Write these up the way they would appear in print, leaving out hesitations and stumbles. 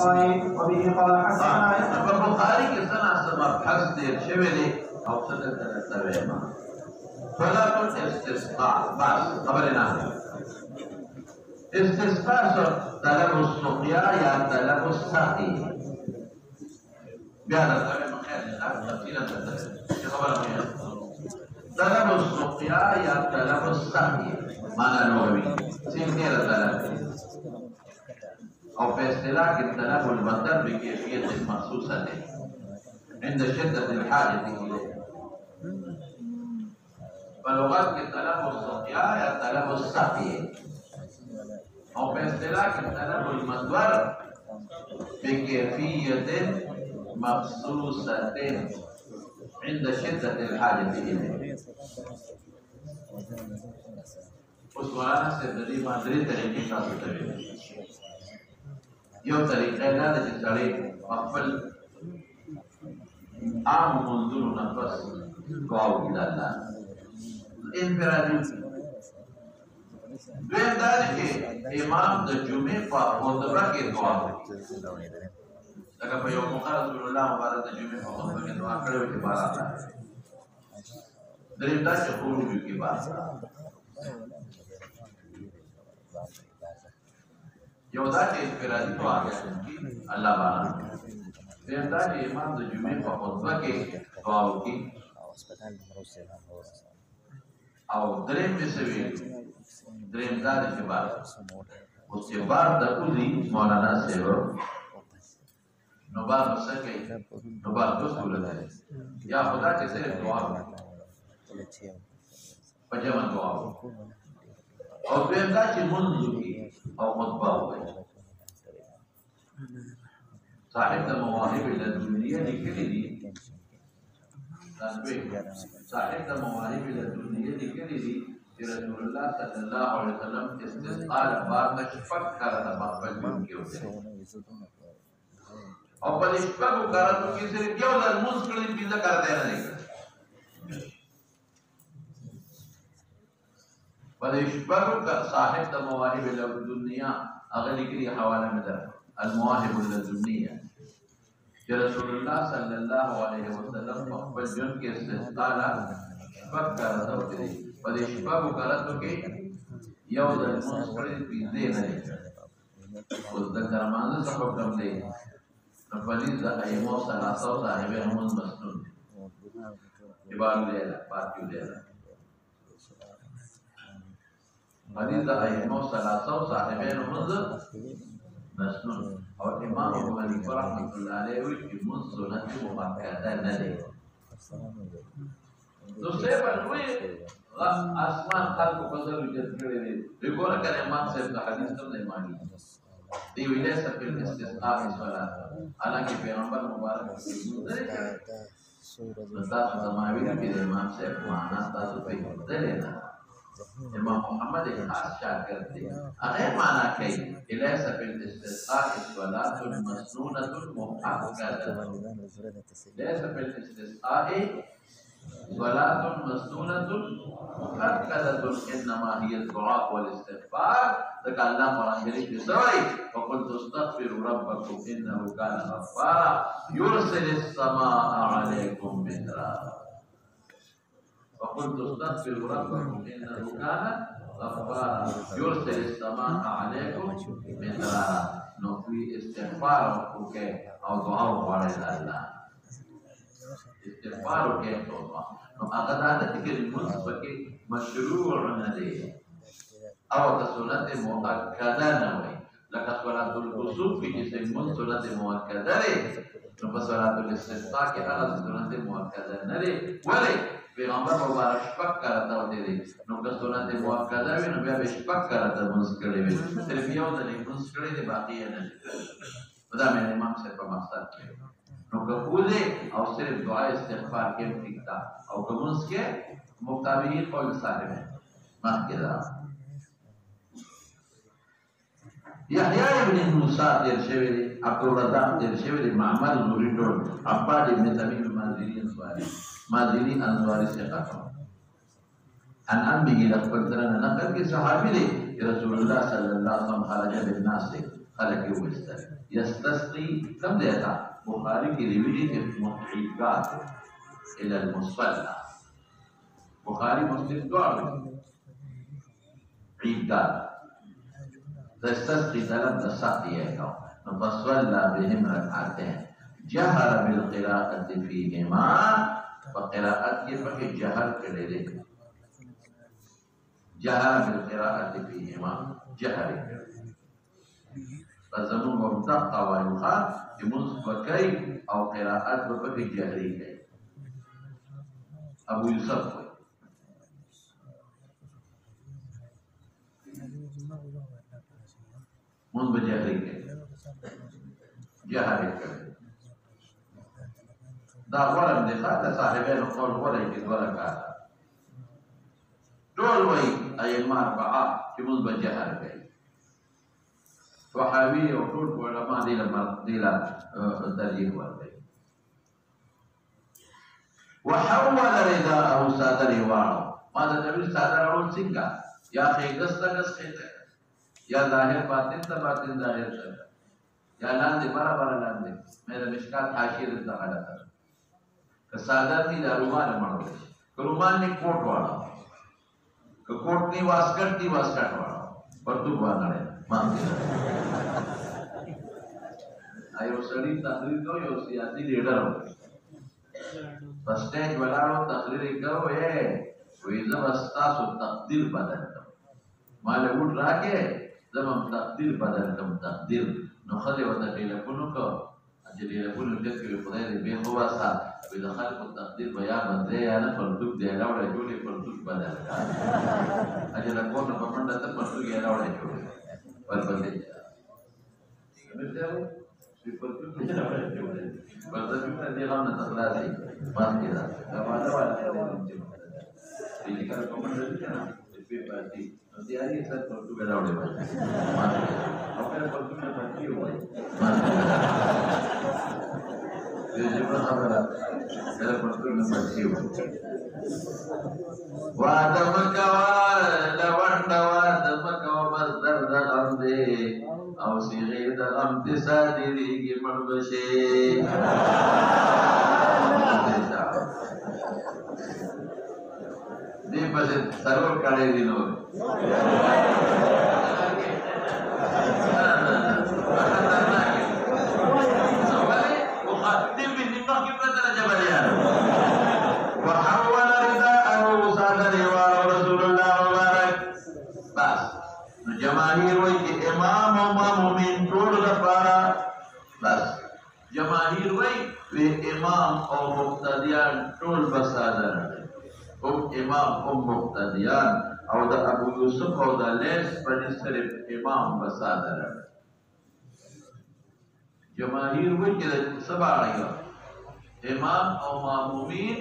وبه قال حدثنا البخاري کې څنګه مبحث دې شوی او څه درته ما صلاة الاستسقاء بس خبرنا استسقاء طلب السقيا يا طلب السقي بهذا الكلام خير تفصيلا خبرنا طلب السقيا يا طلب السقي معنى لغوي سين غير طلب او في اصطلاح طلب المطر بكيفية مخصوصة عند شدة الحاجة إليه فلغات के तलब السقيا या तलब السقي और باصطلاح तलब المدور بكيفية مخصوصة عند شدة الحاجة إليه. उस वाला से दरी मादरी तरीके का होता है यो तरीका ना जिससे अफल आम मंजूर नफस दुआ उड़ाना انفرادي دویم دا چې امام د جمعې په خطبه کې دعا کوي لکه په یو مقام رسول الله مبارک د جمعې په خطبه کې دعا کړې وي چې بارا دریم دا چې خروج کې بارا یو دا چې انفرادي دعا کوي الله بارا دویم دا چې امام د جمعې په خطبه کې دعا کوي او دریم بسوی دریم دار شبار اس کے بعد دقوزی مولانا سیور نوبار مسکلی نوبار دو صورت ہے یا خدا کے سے دعا پجمن دعا اور دریم دار چی منذ کی او خطبہ ہوئے صاحب دا مواہب لدنیا لکلی دی صاحب دا مواهب لدنیا لیکلی دي چې رسول الله صلی الله علیه وسلم استسقاء بعد نه شفق کړه د خپل ژوند کې او په دې شپږ کارونو کې صرف یو ځل موږ کړی پیدا کار دی نه په دې شپږ صاحب د مواهب لدنیا هغه لیکلي حواله مې ده المواهب لدنیا کہ رسول اللہ صلی اللہ علیہ وسلم مقبل جن کے استحقال شفق کرتا ہوتے ہیں پر شفق کرتا کہ یو در منصفری پیزے نلے اس دکر مانزل سفق کم لے نفلیز دا ایمو سلاسو صاحب امون مسنون عبارو لیلہ پاکیو لیلہ فلیز دا ایمو سلاسو صاحب امون مسنون اور امام ابو حنیفہ رحمۃ اللہ علیہ کی من سنت مؤکدہ نہ دے تو سے بنوی آسمان خلق فضل وجد کرے دیکھو نہ کرے امام صاحب کا حدیث تو نہیں مانی دی ویلے سب کے استسقاء صلاۃ حالانکہ پیغمبر مبارک کی سورۃ سماوی کے امام صاحب مانا تاسو پہ دلینا امام محمد خاص شاگرد تھے اگر مانا کہی الیس فی الاستسقاء صلاۃ مسنونۃ مؤکدہ الیس فی الاستسقاء صلاۃ مسنونۃ مؤکدہ انما هي الدعاء والاستغفار ذکر اللہ قرآن شریف میں سوئی فقلت استغفروا ربکم انه کان غفارا یرسل السماء علیکم مدرارا وقلت استغفروا ربكم انه كان غفارا يرسل السماء عليكم مدرارا نو في استغفار وكه او دعاء وعلى الله استغفار وكه دعاء نو هغه عادت کې المنصف کې مشروع نه دی او سنت مؤکده نه وي لکه صلاه الكسوف کې چې سنت مؤکده ده نو په صلاه الاستسقاء کې هغه سنت مؤکده نه دی ولی پیغمبر مبارک شپک کرتا ہوتے تھے نو که سنت مؤکده وي نو بیا به شپک کرتا منځ کړی وي صرف یو ځل منځ کړی دی باقی نه دا مې امام صاحب په مقصد کې نو که اوله او صرف دعا استغفار کې ټیکتا او که منځ کې مطابقی قول صاحب ما کې دا یحیی ابن موسی دیر شوی دی عبدالرزاق دیر شوی دی معمر نوریدون عباد ابن تمیم مازیری انصاری سے قسم عن عمه لقد ترنا نقل کے صحابی نے رسول اللہ صلی اللہ علیہ وسلم خرج بالناس خلق يوستر يستسقي كم ديتا بخاري کی روایت محیقات الى المصلى بخاري مسلم دوار عيدات تستسقي طلب السقي فصلى بهم ركعتين جهر بالقراءة فيهما وقراءة فكي جهر كده جهر بالقراءة فيهما جهر فزمون مبتقى ويخاف يمنص بكي أو قراءات بفكي جهري كي أبو يوسف من بجهري كي جهري كي دا غورم دي خاطر صاحبين القول ولا يجد ولا كاتا دول وي أئمة أربعة يمن بجهر كي وحاوي وطول علماء دي لا ترجيح والبي وحول رداءه صادره وانو ماذا تقول صادره سنگا يا أخي قصة خيطة يا ظاهر باطن باطن ظاهر شد يا لاندي برا لاندي میرا مشکات حاشیر الدخلت كصادر دي دا رومان مانو كرومان ني کوٹ والا كوٹ ني واسکٹ دي واسکٹ والا پرتو باندې مانګي ايو سړي تقریر کو یو سیاسي لیډر بس ټیک ولاړو تقریر کوو وې زبستا سو تقدیر بدل مال وټ راکې زمم تقدیر بدل کوم تقدیر نو خلې وته ټلیفون کو اجل ټلیفون دې کې په دې به هوا سا په دخل کو تقدیر بیا بدلې یا نه پرتو دې راوړې جوړې پرتو بدل اجل کو نه په منډه ته پرتو یې راوړې جوړې پر بدلې سمجھو si perlu tu jangan ada juga. Pasal kita dia kan nak terlasi, mati dah. Kalau ada jadi kalau komandan itu kan, lebih pasti. Nanti hari saya perlu berada di mana. Mati. Apa yang perlu kita mati oleh. Mati. Jadi juga apa? Saya perlu mati oleh. Wada makawa, lawan makawa mazdar dalam deh. او صيغه د امتصادریږي مړبشي دې په سرور کړي دي نو وحول رداءه صادر ورسول الله مبارك بس جماهير وي امام او مامومين ټول لپاره بس جماهير وي امام او مقتديان ټول بسادر او امام او مقتديان او د ابو يوسف او د لیث په صرف امام بسادر جماهير وي چې سبا راځي امام او مامومين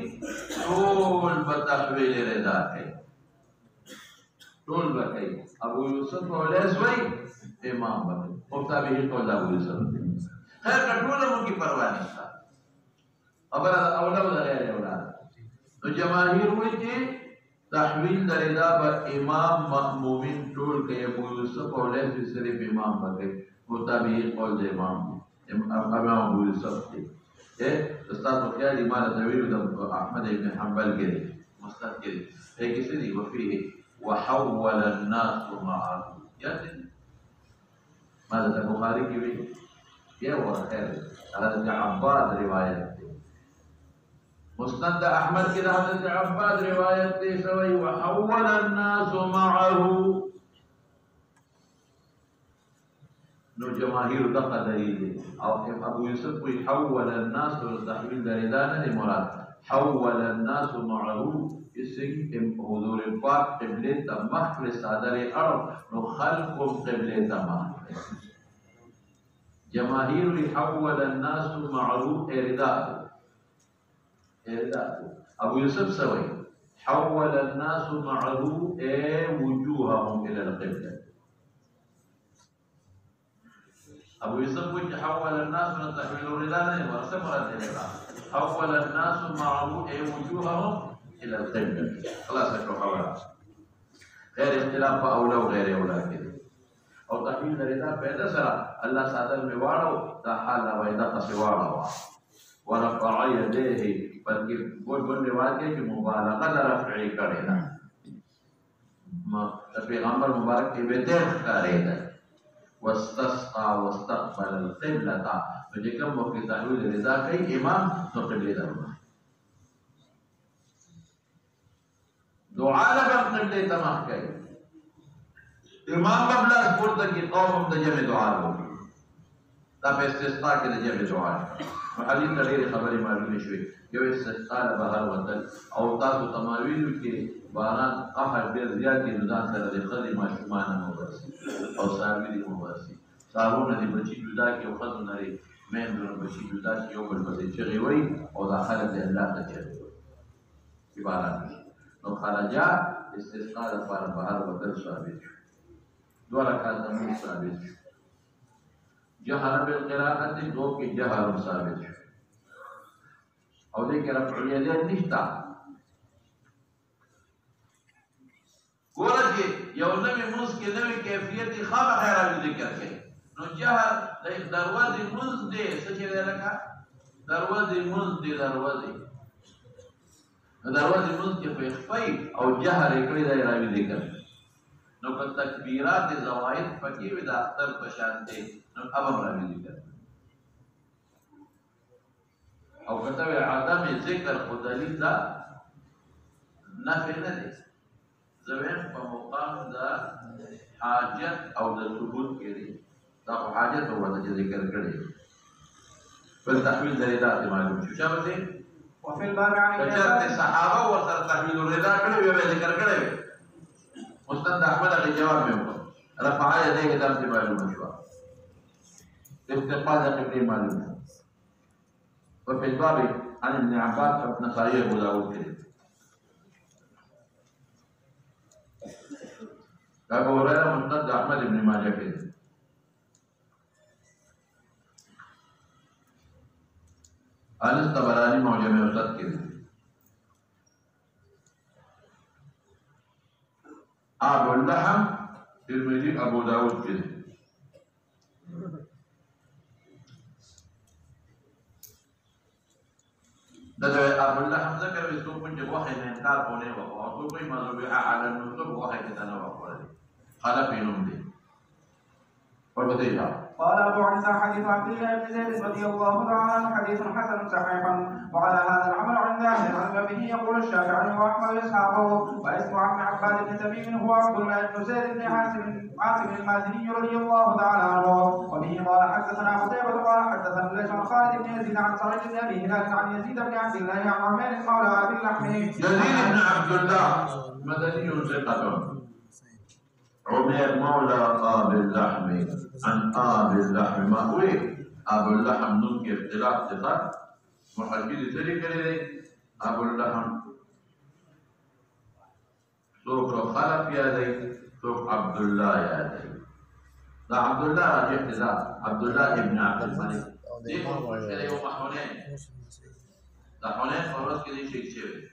ټول بتحويل رضا کوي ټول بکای ابو یوسف او لیث وای امام بکای او تابعی قول ابو یوسف خیر کټول مو کی پروا نشته خبر اولاد غیر اولاد نو جماهیر وای چې تحویل دردا پر امام مأمومین ټول کې ابو یوسف او لیث صرف امام بکای او تابعی قول د امام ابو یوسف دی استاد خیال ایمان طویل د احمد ابن حنبل کې مستند کې کیسه دی وفيه وحول الناس معه يعني ماذا البخاري كيف يا خير هذا عباد روايه مسند احمد كده هذا عباد روايه سوي وحول الناس معه نو جماهير دقه دليل او ابو يوسف يحول الناس لتحويل دليلان لمراد حول الناس معه اسم حضور پاک قبله تمخل صادر عرب نو خلقم قبله تمخل جماهير حول الناس معروف ارداء ابو يوسف سوي حول الناس معروف وجوههم الى القبله ابو يوسف حول الناس من تحويل الرداء ورسم الرداء حول الناس معروف وجوههم الى القبله خلاص الحوار غير اختلاف اولى وغير اولى كده او تحويل الرداء پیدا سره الله صادر می واړو دا حال وایدا پس واړو ورفع يديه بلکې ګول روایت کې مبالغه د رفع کړي ده ما پیغمبر مبارک کې به ډېر ښکاري ده واستسقى واستقبل القبلة فدې کوم وخت تحویل رضا کوي امام نو قبله ده دعا لږه قبله ته مخ کوي امام قبله پورته کې قوم د جمع دعا کوي دا په استسقاء کې د جمع دعا حدیث د ډېرې خبرې معلومې شوې یو استسقاء له بهر وتل او تاسو تماویلو کې باران قهر ډېر زیات دي نو ځان سره د ښځې ماشومان هم وباسي او څاروي دې هم وباسي څاروونه دې بچي جدا کړي او ښځو نه میندو نه بچي جدا کړي یو بل پسې چغې وایي او دا خلک د الله ته چغې وایي چې باران وشي نو خرجا استسقاء لپاره بهر وتل ثابت شو 2 رکعات لمونځ ثابت شو جهر بالقراءة دو کې جهر ثابت شو او دې کې رفع الیدین نشته ګوره چې یو نوې منځ کې نوې کیفیت خامخا راوي ذکر کوي نو جهر د دروازې منځ دی څه چې دی لکه دروازې منځ دی دروازې منځ کې په اخفای او جهر یې کړی دی راوي ذکر نو که تکبیرات زواید پکې وي د اختر په شان دی نو ابم راوي ذکر او کته عدم ذکر خو دلیل دا نفي نه دی زویم په مقام دا حاجت او د ثبوت کې دی دا حاجت او د ذکر کړي بل تحویل الرضا معلوم شو شابه وفي الباب عن کچرته صحابه ورته تحویل الرضا کړي وي ذکر کړي مستند احمد علی جواب میں رفع يديه دم سے معلوم شو استقبال قبله معلوم وفي الباب عن ابن عباس ابن صحيح ابو داود ابو هريره مسند احمد ابن ماجه کے انس طبرانی معجم اوسط کے ابو اللحم ترمذی ابو داود کے دغه ابو اللحم ذکر به څوک چې وحی نه انکار کوي او څوک یې مذهب اعلی نو څوک وحی ته نه وکړي خلف نوم دي ورته قال أبو عيسى حديث عبد الله بن زيد رضي الله تعالى عنه حديث حسن صحيح وعلى هذا العمل عند أهل العلم به يقول الشافعي وأحمد وإسحاق واسم عم عباد بن تميم هو عبد الله بن زيد بن عاصم المازني رضي الله تعالى عنه وبه قال حدثنا قتيبة قال حدثنا ليس عن خالد بن يزيد عن سعيد بن أبي هلال عن يزيد بن عبد الله عن عمير مولى أبي اللحم يزيد بن عبد الله مدني ثقة عمير مولى أبي اللحم عن أبي اللحم ما هو أبو اللحم نون کے اختلاف تھا محقق ذکر کرے أبو اللحم سوق خلف يا ذي سوق عبد الله يا ذي لا عبد الله راجح ذا عبد الله ابن عبد الملك دي مشكلة يوم حنين ذا حنين فرص كده شيء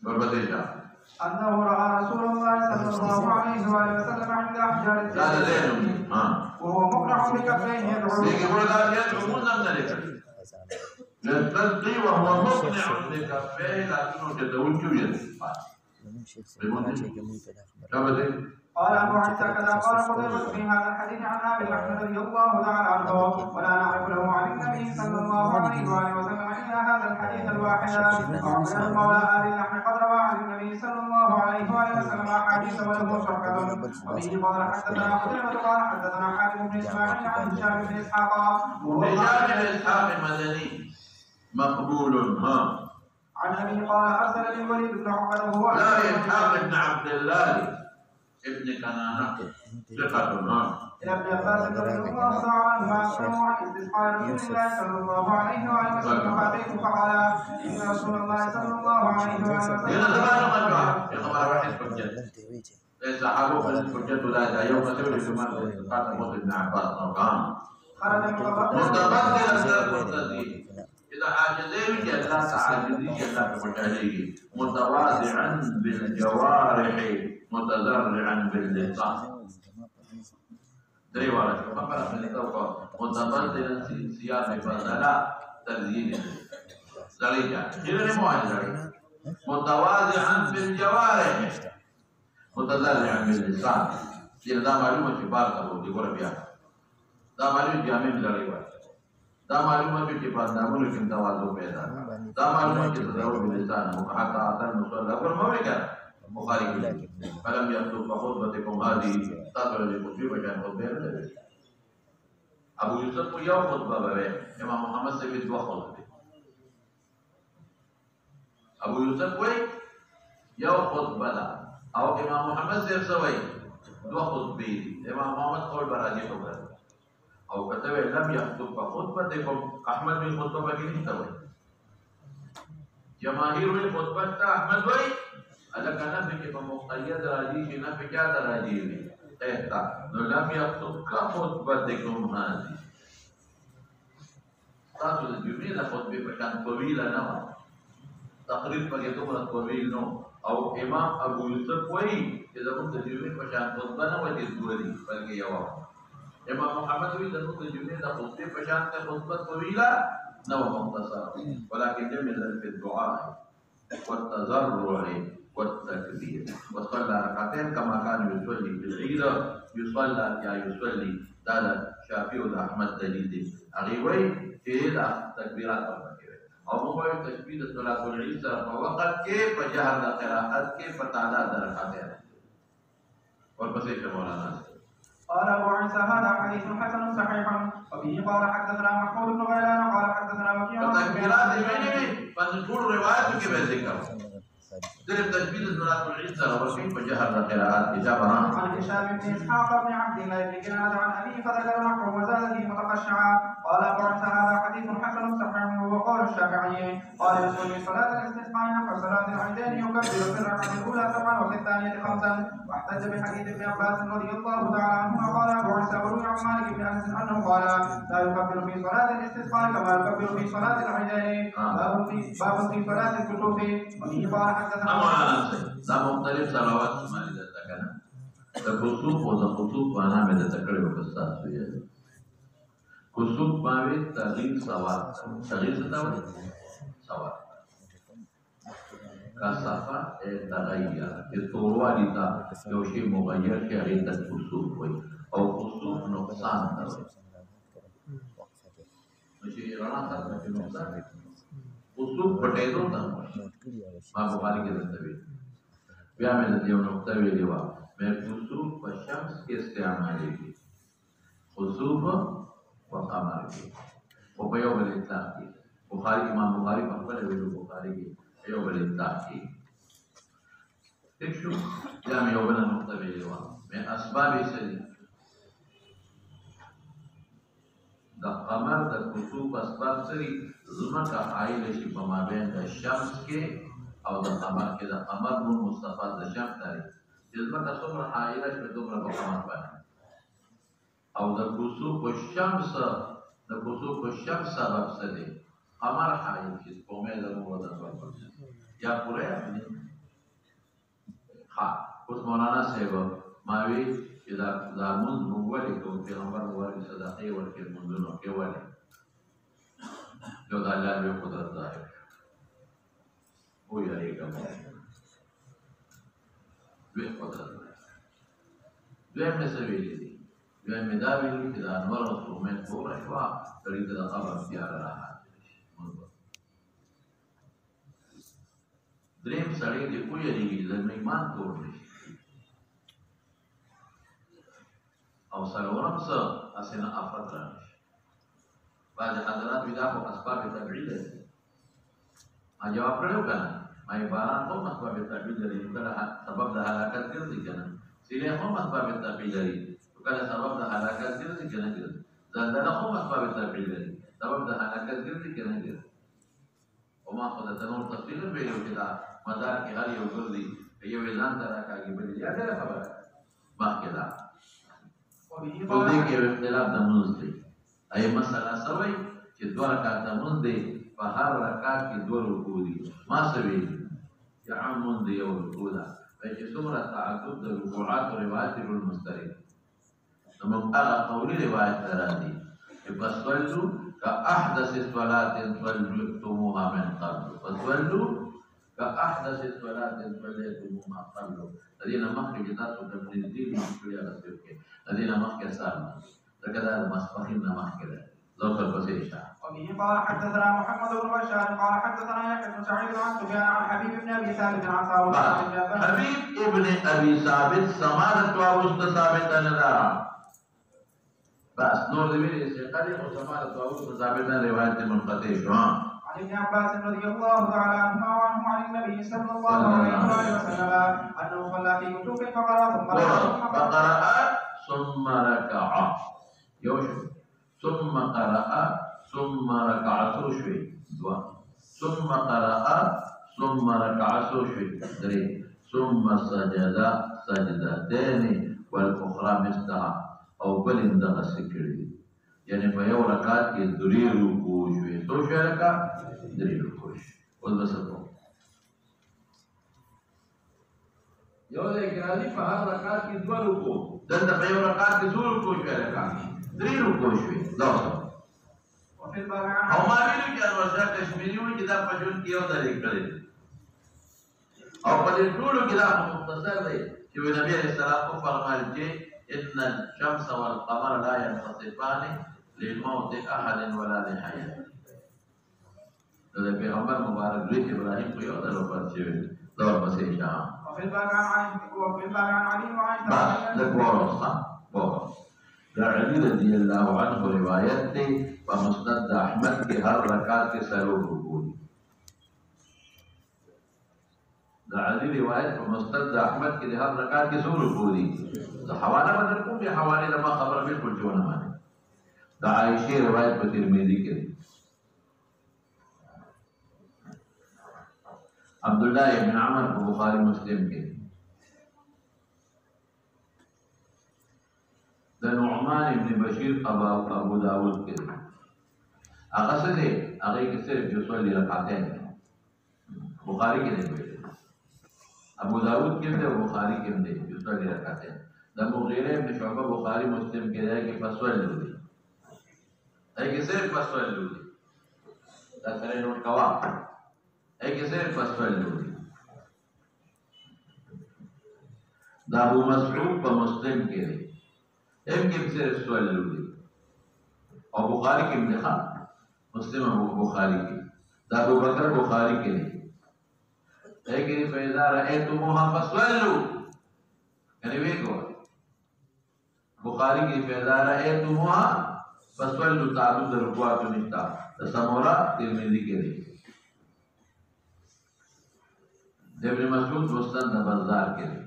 بربديجا أنه رأى رسول الله صلى الله عليه وآله وسلم عند أحجار الجنة وهو مقنع بكفيه يدعو يقول لا يدعو من ذلك يستلقي وهو مقنع بكفيه لكنه تدعو الجوية قال أبو عيسى كذا قال قتيبة في هذا الحديث عن أبي اللحم رضي الله تعالى عنه ولا نعرف له عن النبي صلى الله عليه وآله وسلم إلا هذا الحديث الواحد وعمر مولى أبي اللحم قد روى عن النبي صلى الله عليه وآله وسلم أحاديث وله شركة وبه قال حدثنا قتيبة قال حدثنا حاتم بن إسماعيل عن هشام بن إسحاق هشام بن إسحاق مدني مقبول عن أبي قال أرسل للوليد بن عقبة وهو لا إسحاق بن عبد الله ابن كنانة ثقة إلى ابن عباس رضي الله تعالى عنهما أخبره عن استسقاء رسول الله صلى الله عليه وآله وسلم فأتيت فقال إن رسول الله صلى الله عليه وآله وسلم ليس حلوف الحجة لا يوم تولي كما قال ابن عباس خرج متبدلا إذا عاجزين جلس عاجزين جلس متواضعا بالجوارح متذرعا باللسان درې واړه شو خبره مې لیکو کو متبدلا ثياب بدلا تزيين زړی جا ډېر مو زړی متواضعا بالجوارح متضرعا باللسان چې دا معلومه چې بار ته وځي ګوره بیا دا معلومه جامع زړی وایي دا معلومه چې په اندامونو کې تواضع پیدا دا معلومه چې تضرع باللسان حتی اتن مصلی پر موږ کړه بخاری کې فلم يكتب خطبتكم هذه تطلع لخطبه وجه خطبه ابو یوسف کو یو خطبه به امام محمد سے بھی دو خطبه ابو یوسف کوئی یو خطبه دا او امام محمد سے سوئی دو خطبه امام محمد قول براجی خبر او کتب لم يكتب خطبتكم احمد بھی خطبه کې نہیں وای جماهیر وی خطبه تا احمد وای الکه نفی که په مقید راجی شي نفی کیا در راجی وی ایتا نو لم یکتب که خطبتکم هذه تاسو د جمعې د خطبې په شان طویله نه وه تقریر پکې دومره طویل نو او امام ابو یوسف وایي چې زموږ د جمعې په شان خطبه نه وه چې دوه دي بلکې یوه امام محمد وایي زموږ د جمعې د خطبې په شان خطبه طویله نه وه مختصره ولکن جمع فی الدعاء والتضرع والتكبير وصلى ركعتين كما كان يصلي في العيد يصلى يا يصلي هذا شافعي واحمد دليل اغيوي في تكبيرات او موږ تشبيه صلاه العيد سره په وخت کې په جهر د قراءت کې په تعداد رکعتين ورپسې مولانا قال ابو عيسى هذا حديث حسن صحيح وبه قال حدثنا محمود بن غيلان قال حدثنا وكيع تكبيرات يعني فنقول روايات کې به ذکر درب تجبيد صلاة العيد وكيف جهر القراءات كتابا عن هشام بن اسحاق بن عبد الله بن كنانة عن ابيه فذكر نحوه وزاد فيه متخشعا قال ابو عيسى هذا حديث حسن صحيح وقول الشافعي قال يصلي صلاة الاستسقاء نحو صلاة العيدين يكبر في الركعة الأولى سبعا وفي الثانية خمسا واحتج بحديث ابن عباس رضي الله تعالى عنهما قال ابو عيسى وروي عن مالك بن انس انه قال لا يكبر في صلاة الاستسقاء كما يكبر في صلاة العيدين باب في صلاة الكسوف وبه قال حدثنا دا مختلف صلوات باندې دته کنه د کسوف او د خطوب باندې مې د تکړه وکړه سوی کسوف باندې تغییر سوال تغییر څه ته سوال کا صفه تغیر چې توروالی تا یو شی مغیر شي هغه د کسوف وي او کسوف نقصان ده چې رڼا سره نقصان کسوف پټېدو ته ما بخاری کې درته وی بیا مې د یو نقطه ویلې وه مې کسوف په شمس کې استعمالېږي کسوف په قمر کې او په یو بل اطلاق کې بخاري امام بخاري په خپله ویلو بخاري کې یو بل اطلاق کې ٹھیک شو بیا مې یو بله نقطه ویلې وه مې اسباب یې څه دي د قمر د کسوف اسباب څه دي ځمکه حایله شي په مابین د شمس کې او د قمر کې د قمر نور مستفاد د شمس لري چې ځمکه څومره حایله شي دومره په قمر باندې او د کسوف الشمس سبب څه دی قمر حایل شي سپوږمۍ زموږ وطن باندې یا پوره ښه اوس مولانا صاحب ما وی چې دا لمونځ موږ ولې کوو پیغمبر وایي صدقې ورکړي لمونځونه کې ولې یو د الله لوی قدرت ظاهر ویریږه لوی قدرت دویم مې څه ویلي دي دویم مې دا ویلي چې د انور او سپوږمۍ توره شوه سړي ته د قبر تیاره راحاصله شي دریم سړی دې ویریږي د ایمان تور نه شي او څلورم څه هسې نه افت را نه شي بعض حضرات وي دا خو اسباب طبیعي لري ما جواب کړی و که نه ما یې باران هم اسباب طبیعي لري کله سبب د هلاکت ګرځي که نه سیلۍ هم اسباب طبیعي لري کله سبب د هلاکت ګرځي که نه ګرځي زلزله هم اسباب طبیعي لري سبب د هلاکت ګرځي که نه ګرځي او ما خو درته نور تفصیل هم ویلي و چې دا مدار کې هر یو ګرځي یو یې ځان ته راکاږي بل یې ډېره خبره مخکې ده په دې کې یو اختلاف د لمونځ دی ای مسله څه وایي چې دوه رکعته لمونځ دی په هر رکعت کې دوه رکوع دي ما څه ویلي چې عام لمونځ دی یو رکوع ده وایي چې څومره تعقب د رکوعاتو روایت المسترد نمو أغا قولي رواية تراني فصلوا كأحدث صلاة صليتموها من قبل فصلوا كأحدث صلاة صليتموها قبل الذين مخي جتاسو تبنزيل مخي رسولك الذين مخي سالما لكذا مسفحين مخي ذوق البسيشة وبه قال حدثنا محمد بن بشار قال حدثنا يحيى بن سعيد عن سفيان عن حبيب بن ابي ثابت عن طاووس حبيب ابن ابي ثابت سمعت طاووس ثابت انا بس نور دبير سيقري وسمعت طاووس ثابت روايه منقطع شو عن ابن عباس رضي الله تعالى عنهما وعنهم عن النبي صلى الله عليه وسلم انه صلى في كتب فقرأ ثم ركع يوشو ثم قرأ ثم ركع سوشوي دوا ثم قرأ ثم ركع سوشوي دري ثم سجد سجدتين والاخرى مثلها او بل اندغ سكري يعني په یو رکعت کې درې رکوع شوي څو شوي لکه درې رکوع شوي اوس بس کوو یو ځای کې راځي په هر رکعت کې دوه رکوع دلته په یو رکعت کې څو رکوع شوي لکه درې رکوع شوي دا او ما ویلو چې انورشاه کشمیري وایي چې دا په ژوند کې یو ځای کړی او په دې ټولو کې دا مختصر دی چې نبي علیه السلام وفرمایل چې ان الشمس والقمر لا ينخسفان للموت احد ولا لحياة ده پیغمبر مبارک لوی ابراهیم کو یو درو پر شوی دور مسیح شاه وفي الباب عن علي وعائشة علي رضي الله عنه روایت ته په مسند احمد کې هر رکعت کې سلوک رکوع دا علي روایت په مسند احمد کې هر رکعت کې سلوک رکوع دي دا حواله بدل کوم به حواله لما خبر بالکل جوړه مانه دا عائشہ روایت په ترمذی کې عبد الله ابن عمر په بخاری مسلم کې د نعمان ابن بشیر ابو داود کې هغه څه دی هغه کې صرف يصلي رکعتين بخاری کې دی ابو داود کې دی بخاری کې دی يصلي رکعتين د مغیره ابن شعبہ بخاری مسلم کې دی کې فصلوا دي hay que ser paso al luli la salen un caballo hay que ser paso al luli da Abu Mas'ud pa Muslim ke hay que ser paso al luli और बुखारी के लिखा मुस्लिम अबू बुखारी के da Abu Bakr Bukhari के hay que فإذا رأيتموها فصلوا يعني ویکو बुखारी की فإذا رأيتموها فصلوا تعدد ركوعات نشتا سمورا ترمذی کې دی ابن مسعود مستند بازار کې دی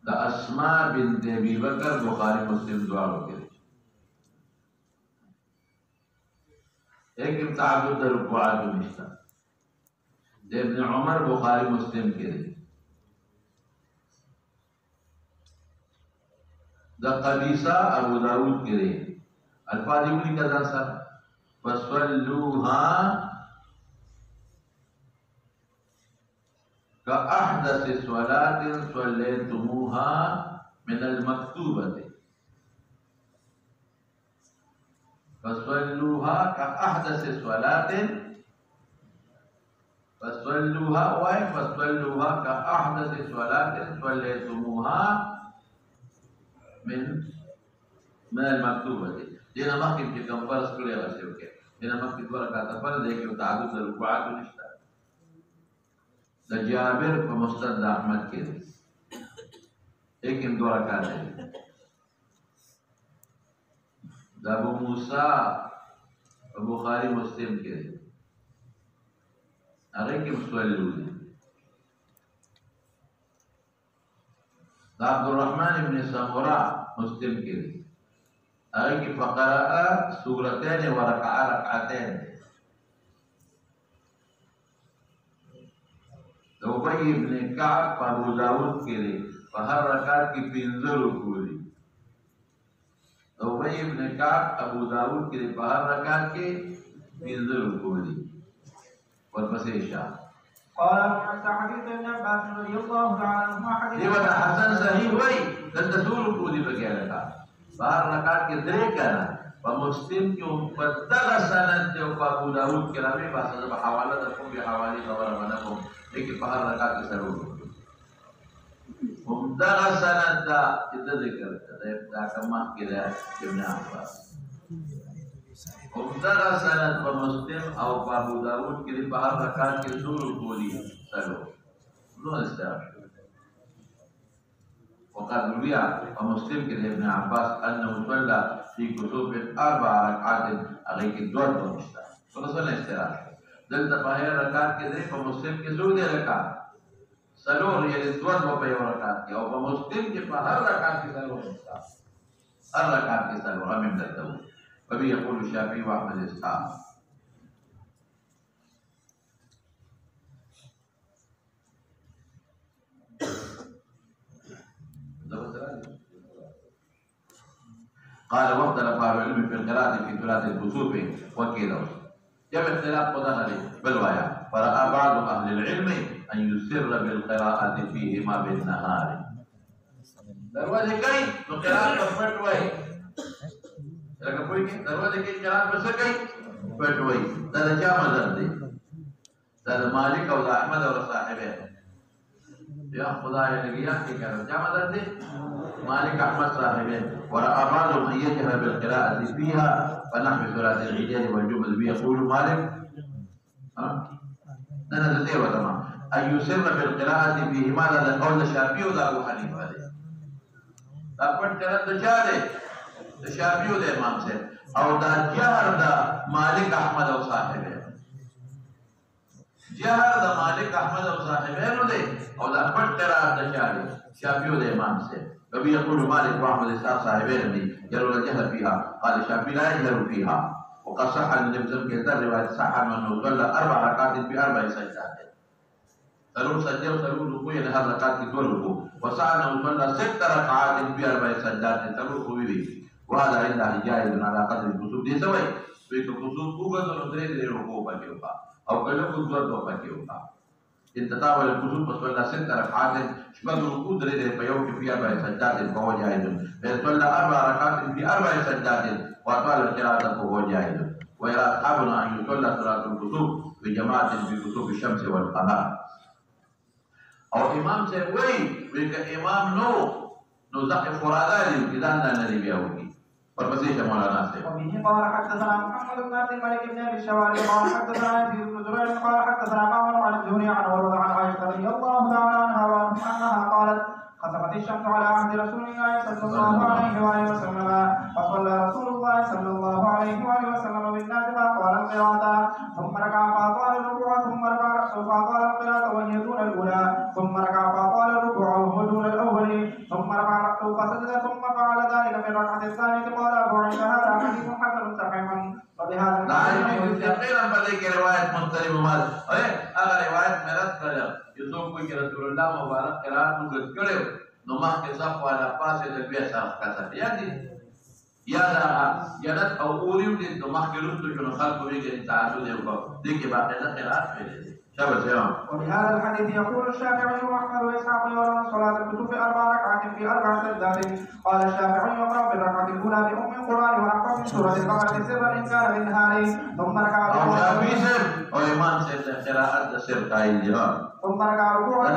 دا اسماء بنت ابي بکر بخاری مسلم دواړو کې دی ایک تعدد ركوعات نشتا ابن عمر بخاری مسلم کې دی دا قبیصہ ابو داود کے لئے الفاظ یولی کا ذا سر فَصَلُّوهَا كَأَحْدَثِ صَلَاةٍ صَلَّيْتُمُوهَا مِنَ الْمَكْتُوبَةِ فَصَلُّوهَا كَأَحْدَثِ صَلَاةٍ فَصَلُّوهَا فَصَلُّوهَا كَأَحْدَثِ صَلَاةٍ صَلَّيْتُمُوهَا من المكتوبة دينا مخي في كم فرض كل يوم سيوكي دينا مخي دورة كاتا فرض هيك وتعدد الركوعات ونشتا دا جابر فمستند أحمد كده هيك دورة كاتا دا أبو موسى بخاري مسلم كده هيك مسولوني دا عبد الرحمن ابن سمورا مسلم کے لیے آئے کہ فقرأ سورتين ورکع رکعتين دا ابی ابن کعب ابو داود کے لیے فہر رکعت کی 15 رکوع دی دا ابی ابن کعب ابو داود کے لیے فہر رکعت کی 15 رکوع دی اور پس عشاء قال ابو عيسى حديث ابن عباس رضي الله تعالى عنهما حديث دیونا حسن صحیح وای دلته ټول کو دی بګیا لکه بار رکعت کې درې کنا په مسلم کې په دغه سند دی او په ابو داود کې راوي باسه د حواله د کوم به حواله خبره باندې کوم لیکن په هر رکعت کې سره هم دغه سند دا چې ذکر دا کما کې ده ابن عباس هم دغه سند په مسلم او په ابو داود کې په هر رکعت کې سور کولی سره نو استعار وقد روي ومسلم كده ابن عباس انه صلى في كتب 4 ركعات عليك الدور ومشتا فصلى استراحه دلته په هر رکعت کې ده په مسلم کې زو دي رکعت سلور یې دوه په یو رکعت کې او په مسلم کې په هر رکعت کې سلور مشتا هر رکعت کې سلور هم دلته وبي يقول الشافعي واحمد اسحاق قال واختلف اهل العلم في القراءة في ثلاث الكسوف وكيله جمع اختلاف قدر بالرواية فرأى بعض اهل العلم ان يسر بالقراءة فيهما بالنهار دروازه كاي تو قراءة پټ وای لکه کوئی کی دروازه کې قراءة بس کوي پټ وای دا چا مذهب دی دا مالک او احمد او صاحبه يا خدای لګیا کې کړه چا مذهب دی مالك احمد صاحبين ورأى بعضهم ان يجهر بالقراءة فيها فنحو صلاة العيدين والجمعة يقول مالك نحن ذي تمام ان يسر بالقراءة فيهما هذا قول الشافعي وذا ابو حنيفة دا پټ کړه د چاره د شافعي او د امام سے او دا جهر دا مالک احمد او صاحبين جهر دا مالک احمد او صاحبين او دا پټ قراءت د چاره شافعي او د امام سے وبي يقول مالك واحمد اسحاق صاحبين يرون الجهل فيها قال الشافعي لا يجهر فيها وقد صح عن النبي صلى الله عليه وسلم روايه صح انه صلى 4 ركعات في 4 سجدات سلور سجده وسلور ركوع لهذا ركعات في 2 ركوع وصح انه صلى 6 ركعات في 4 سجدات سلور ركوع وهذا عند جائز على قدر الكسوف دي سوي الكسوف وغزل دري ركوع بكيوكا او كله كسوف بكيوكا ان تطاول الكسوف فصلى 6 ركعات شبه ركوع دري بيوم في 4 سجدات فهو جائز صلى 4 ركعات في 4 سجدات واطال القراءة فهو جائز ويرى اصحابنا ان يصلى صلاة الكسوف بجماعة في كسوف الشمس والقمر او امام سے وہی کہ امام نو ذکر فرادا لی کدان دان دی بیاوی فرمسیش مولانا سے وبه قال حدثنا محمد بن عبد الملك بن ابي الشواري قال حدثنا يزيد بن زبير قال حدثنا معمر عن الزهري عن عروة عن عائشة رضي الله تعالى عنها انها قالت خسفت الشمس على عهد رسول الله صلى الله عليه واله وسلم فصلى رسول الله صلى الله عليه واله وسلم بالناس فقال القراءة ثم ركع فقال الركوع ثم رفع رأسه فقال القراءة وهي دون الأولى ثم ركع فقال الركوع وهو دون الأول ثم رفع رأسه فسجد ثم فعل ذلك في الركعة الثانية قال أبو عيسى هذا حديث حسن صحيح وبهذا الحديث تقريبا بدأ رواية مختلف مال اگر روایت مرد کرے یوسف کو کہ رسول اللہ مبارک قرات مجد کرے نو ما کے صف والا پاسے د بیا صاف کتا یا دا او اوریو دي نو ما کے رستو جو خلق وی کہ تعدد ہے کو دیکھ باقی قرات ہے وبهذا الحديث يقول الشافعي واحمد واسحاق يرون صلاه الكسوف 4 ركعات في 4 سجدات قال الشافعي يقرا في الركعه الاولى بام القران ونحو من سوره البقره سرا ان كان بالنهار ثم ركع الشافعي اور امام سے قراءت سر قائل جواب ثم ركع ركوعا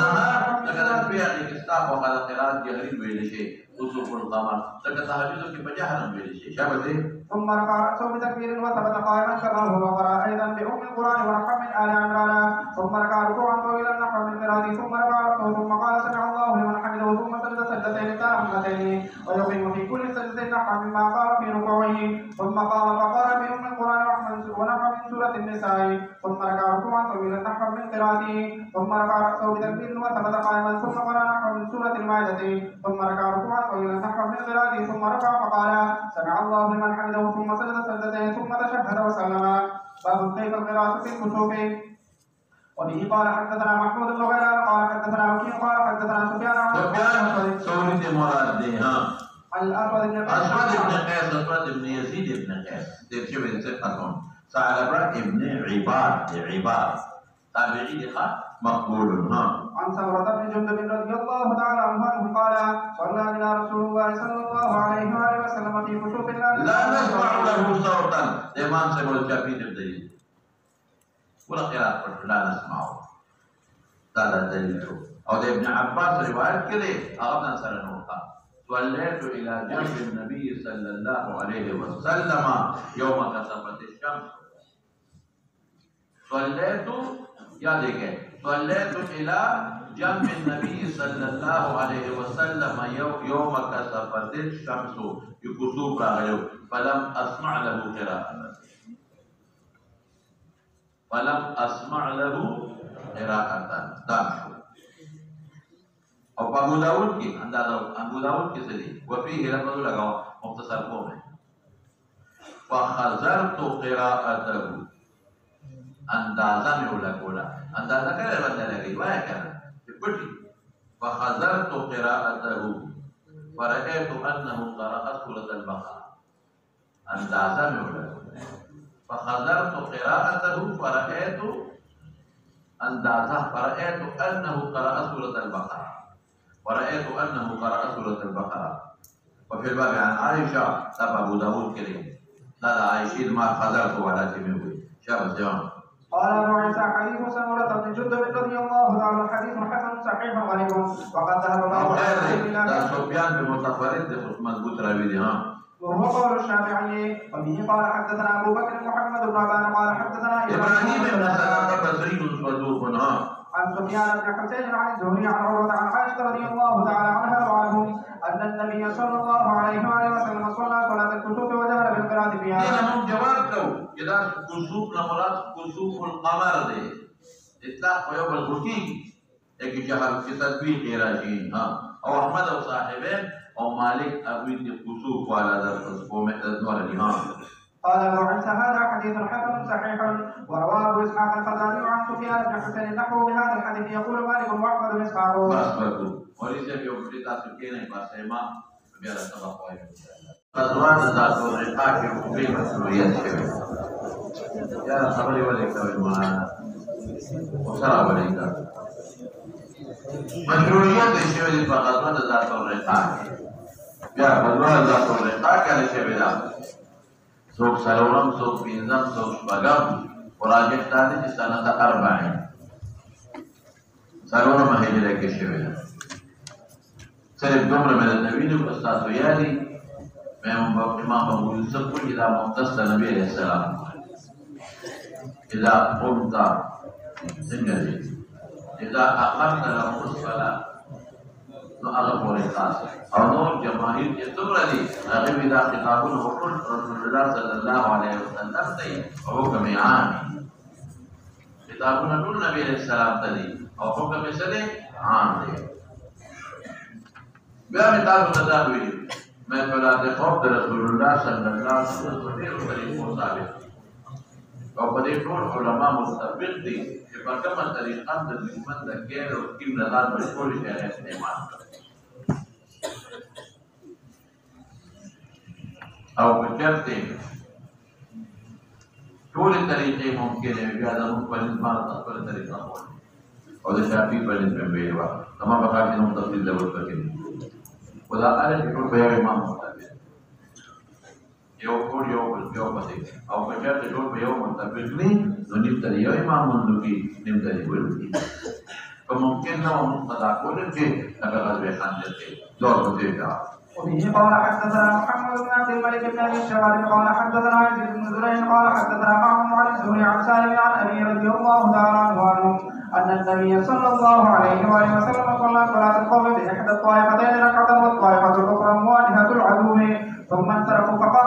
لقد بيع الاستاف وقال قراءت جهري ویل شي وصف القمر لقد تهجد في بجهر ویل شي شابه ثم رفع رأسه بتكبير وثبت قائما كما هو وقرأ أيضا بأم القرآن ونحو من آل عمران ثم ركع ركوعا طويلا نحو من قراءته ثم رفع رأسه ثم قال سمع الله لمن حمده ثم سجد سجدتين تامتين ويقيم في كل سجدة نحو مما قال في ركوعه ثم قام فقال بأم القرآن ونحو من سورة النساء ثم ركع ركوعا طويلا نحو من قراءته ثم رفع رأسه بتكبير وثبت قائما ثم قرأ نحو من سورة المائدة ثم ركع ركوعا طويلا نحو من قراءته ثم رفع فقال سمع الله لمن حمده ثم سجد سجدتين ثم تشهد وسلم باب كيف القراءة في الكسوف وبه قال حدثنا محمود بن غيلان قال حدثنا وكيع قال حدثنا سفيان سوري دي مراد دي ها الأسود بن قيس أسود بن يزيد بن قيس ترشي بن ثقة ثعلبة ابن عباد تابعي دي مقبول. عن سمرة بن جندب رضي الله تعالى عنه قال صلى بنا رسول الله صلى الله عليه وآله وسلم في كسوف الليل لا نسمع له صوتا. الإمام سيقول الشافعي الدليل ولا قراءة لا نسمعه. هذا الدليل. أو ابن عباس رواية كده أغضنا سرنوها. صليت إلى جنب النبي صلى الله عليه وسلم يوم كسفت الشمس. صليت يا دیکھیں صليت إلى جنب النبي صلى الله عليه وسلم يوم كسفت الشمس يكسوف راغلو فلم أسمع له قراءة دامشو. और अबू दाऊद की अंदाजा अबू दाऊद की सदी वफी लफ्ज़ लगाओ मुख्तसर को में फखज़रत क़िराअतहु अंदाजा में उला बोला अंदाजा करे बंदा लगी वाह करना बड़ी फखज़रत क़िराअतहु फरअयतु अन्नहु क़रअ सूरत अल-बक़रा अंदाजा में उला फखज़रत क़िराअतहु फरअयतु अंदाजा फरअयतु अन्नहु क़रअ सूरत अल-बक़रा ورأيت أنه قرأ سورة البقرة. وفي الباب عن عائشة تبع أبو داود كريم لا عائشة ما خذرت ولا تموي شاب الزمان. قال أبو عيسى حديث سمرة بن جندب رضي الله تعالى حديث حسن صحيح غريب وقد ذهب بعض أهل سفيان بمتفرد مضبوط راوي ها. وهو قول الشافعي وبه قال حدثنا أبو بكر محمد بن عبان قال حدثنا إبراهيم بن سعد بصري صدوق عن سفيان بن حسين عن الزهري عن عروة عن عائشة رضي الله تعالى عنها وعنهم أن النبي صلى الله عليه وآله وسلم صلى صلاة الكسوف وجهر بالقراءة فيها. هم جواب دو إذا كسوف نمرات كسوف القمر ده إطلاق يوم الخشيك एक जहर के तस्वीर राजी हाँ और अहमद और साहिबे और मालिक अबी के कुसूफ वाला दर्स को में अजमर हाँ. قال أبو عيسى هذا حديث حسن صحيح ورواه أبو إسحاق الخزاعي عن سفيان بن حسين نحو بهذا الحديث يقول مالك وأحمد وإسحاق. बस बस और इसे भी उपरिता सुके नहीं पास है माँ मेरा सबक है. अज़वाज ज़ात और रिक़ा के ऊपरी मसरूरियत से यार खबर वाले का विमान उसरा वाले का मशरूरियत इसे वाली अज़वाज ज़ात और रिक़ा यार अज़वाज ज़ात और रिक़ा क्या इसे बिना سوق سلورم سوق بينزم سوق شبغم وراجع تاني في سنة 40 سلورم هجرة كشوية سلف دمر من النبي والأستاذ ويالي من إمام أبو يوسف إذا مقتص النبي عليه السلام إذا قمت سنجري إذا أقمت له الصلاة نأغب ورقاس أو نور جماهير يتبر لي أغيب إذا خطابون وقل رسول الله صلى الله عليه وسلم تي وحكم عامي خطابون نور نبي عليه السلام تي أو حكم سلي عام تي بیا مثال تدابیر میں فلاد خوف رسول الله صلى الله عليه وسلم طریقوں ثابت او په دې ټول علما متفق دي چې په کومه طریقه د دښمن د کېر او کیم نظر په ټول شی استعمال او په چرته ټول طریقې ممکن دي بیا د موږ په نسبت خپل طریقه او د شافعي په نسبت ویوا تمام بقاطع نو تفصیل ضرورت پکې خدا تعالی ټول به امام مطابق یو ټول یو پته او په چرته ټول به یو مطابق نه نو نیم تر یو امام مونږی نیم تر یو ورته کوم ممکن نو قضا کول چې هغه غوښه خاندل دور ته دا. وبه قال حدثنا محمد بن عبد الملك بن ابي الشوارب قال حدثنا يزيد بن زريع قال حدثنا معمر عن الزهري عن سالم عن ابي رضي الله تعالى عنه ان النبي صلى الله عليه واله وسلم صلى صلاه القوم باحدى الطائفتين ركعه والطائفه الاخرى مواجهه العدو ثم انصرفوا فقال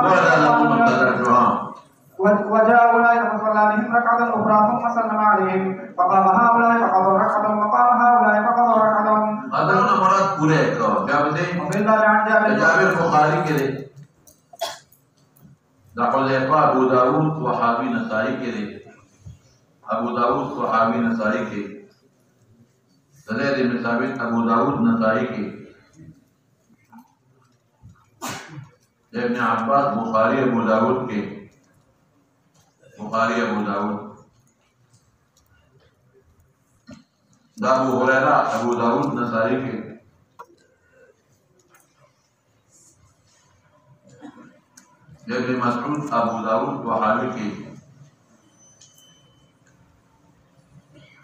وجاء أولئك فصلى بهم ركعة أخرى ثم سلم عليهم فقام هؤلاء فقضوا ركعة وقام هؤلاء فقضوا ركعة. هذا مراد पूरे को क्या बते وفي الباب عن جابر البخاري के लिए ذكر أبو داود وحاوي نسائي के लिए अबू दाऊद वहाबी नसाई के ज़ैद इब्न साबित अबू दाऊद नसाई के इब्न अब्बास बुखारी अबू दाऊद के बुखारी अबू दाऊद أبو هريرة أبو داود نسائي के ابن مسعود أبو داود وحاوي के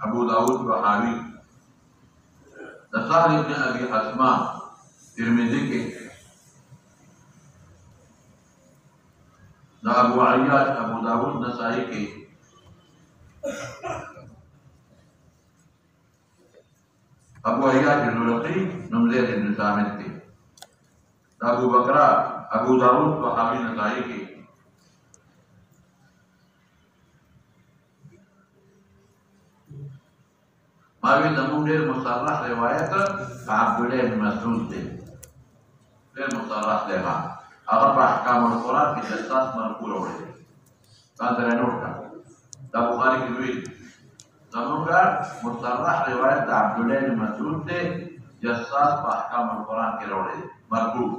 أبو داود وحاوي نسائي ابن أبي حسماء ترمذي के أبو عياش أبو داود نسائي के أبو عياش النلقي نمزيد بن سامد के أبو بكر أبو داود وحاوي نسائي के मावी नमूनेर मुसर्रह रिवायत अब्दुल्लाह बिन मसऊद थे फिर मुसर्रह लेगा अगर अहकाम कुरान की जसास मरफूल हो रहे कांदर नोट का बुखारी की भी नमूना मुसर्रह रिवायत अब्दुल्लाह बिन मसऊद थे जसास अहकाम कुरान के रोड़े मरफूल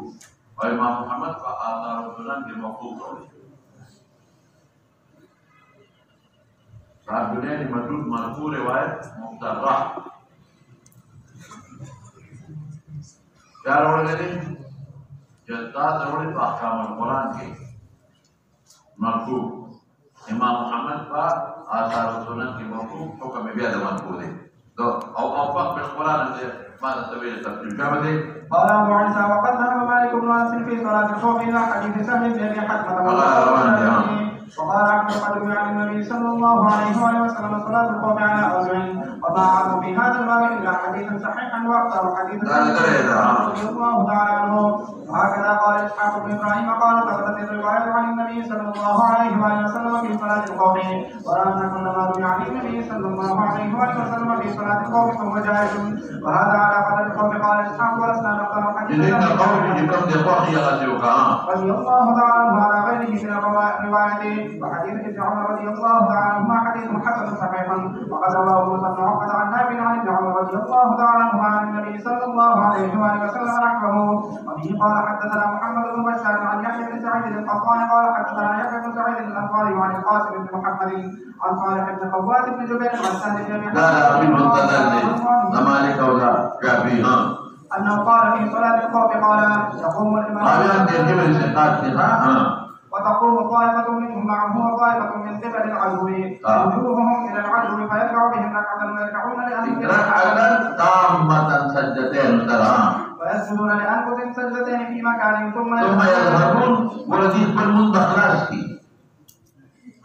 और इमाम मोहम्मद का आसार सुनन के मौकूफ रोड़े अब्दुल्लाह बिन मसऊद मरफू रिवायत मुसर्रह क्या रोड़े थे जसास रोड़े अहकाम कुरान के मरफू इमाम मोहम्मद का आसार सुनन के मौकूफ हुक्म भी अदम मरफू है तो औफाक بالقرآن ماذا سبيل التفسير كامل قال أبو عيسى وقد ذهب مالك بن أنس في صلاة الخوف إلى حديث سهل بن أبي حكمة وقال أحمد قد روي عن النبي صلى الله عليه وسلم صلاة الخوف على أربع وما عرفوا في هذا الباب إلا حديثا صحيحا وأكثر حديثا رضي الله تعالى عنه وهكذا قال إسحاق بن إبراهيم قال ثبتت الرواية عن النبي صلى الله عليه وسلم في صلاة الخوف ولم نكن ما روي عن النبي صلى الله عليه وسلم في صلاة الخوف ثم جائز وهذا على قدر الخوف قال إسحاق ولسنا نقدر حديثا رضي الله تعالى عنه على غيره من الروايات وحديث ابن عمر رضي الله تعالى عنهما حديث حسن صحيح وقد رواه موسى بن عقبة عن نافع عن ابن عمر رضي الله تعالى عنهما عن النبي صلى الله عليه وسلم نحوه وبه قال حدثنا محمد بن بشار عن يحيى بن سعيد القطان قال حدثنا يحيى بن سعيد الانصاري وعن القاسم بن محمد عن صالح بن خوات بن جبير عن سهل بن ابي انه قال في صلاه الخوف قال يقوم الامام وتقوم طائفة منهم معه وطائفة من قبل العدو وجوههم إلى العدو فيركع بهم ركعة ويركعون لأنفسهم تامة سجدتين ويسجدون لأنفسهم سجدتين في مكان ثم يذهبون ولديك بالمنطقلات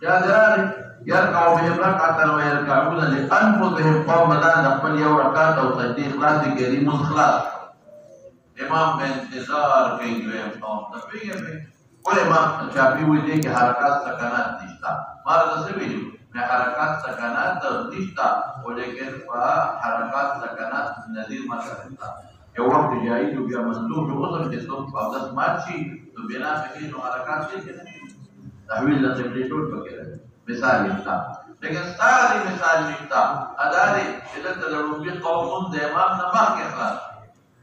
كذلك يركع بهم ركعة ويركعون لأنفسهم قوم لا نقبل يوم ركعة وسجدين خلاص كريم خلاص إمام بانتظار كي يوم قوم تبيه और इमाम शाफी हुई थे कि हरकत सकनात निश्ता मारा दसे भी मैं हरकत सकनात निश्ता और लेकिन वह हरकत सकनात नजीर मत करता ये वक्त जाई जो भी मजलूम जो उसम के तो पावदस माची तो बिना फिक्र नो हरकत से के तहवील से प्लेटोट वगैरह मिसाल निश्ता लेकिन सारी मिसाल निश्ता अदारे इधर तलरुम भी कौम दे इमाम नमाज के खिलाफ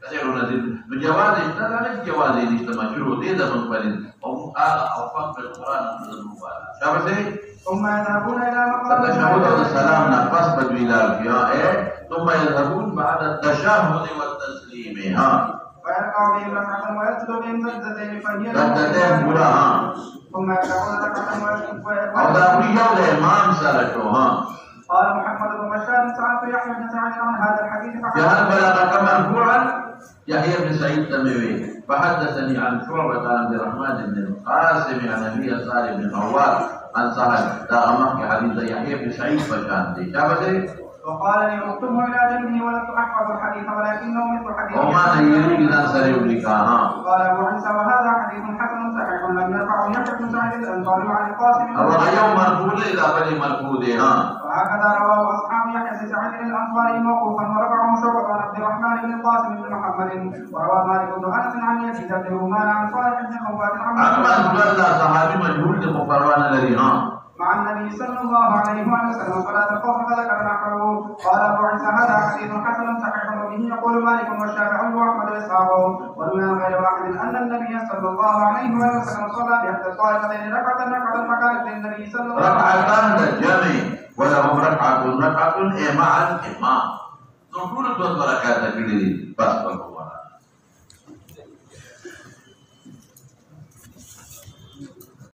كثير نزيد من جواز اشتغل جواز الاجتماع شروط إذا منفرد أو أوفاق في القرآن من المباراة شابه ثم يذهبون إلى مقام التشهد والسلام نقص بدويلال فيها ثم يذهبون بعد التشهد والتسليم ويركع بهم ركعة ويسجد بهم سجدتين فهي سجدتين بولا ثم يركعون ركعة ويسجد أو داوية الإمام سألته قال محمد بن بشار سألت يحيى بن سعيد عن هذا الحديث فهل بلغ مرفوعا يحيى بن سعيد التميمي فحدثني عن شعبة عن عبد الرحمن بن القاسم عن ابي صالح بن خوات عن سهل دامك حديث يحيى بن سعيد فشانتي شابه وقال لي اكتبه الى جنبه ولست احفظ الحديث ولكنه مثل حديث وما يريد ان سريع بك قال ابو عيسى وهذا حديث حسن صحيح لم يرفعه يحيى بن سعيد الانصاري عن القاسم اليوم مرفوع الى بني مرفوع وهكذا رواه اصحاب يحيى بن سعيد الانصاري موقوفا ورفعه شعبة عن عبد الرحمن بن القاسم بن محمد وروى مالك بن انس عن يزيد بن رومان عن صالح بن خوات عن صحابي مجهول مقرن الذي مع النبي صلى الله عليه وسلم صلاة الخوف فذكر نحوه قال أبو عيسى هذا حديث حسن صحيح وبه يقول مالك والشافعي وأحمد وإسحاق وروي عن غير واحد أن النبي صلى الله عليه وسلم صلى بإحدى الطائفتين ركعة مكان للنبي صلى الله عليه وسلم ركعتان للجمع ولهم ركعة مع الإمام ټول دوه رکعاته کړي دي بس په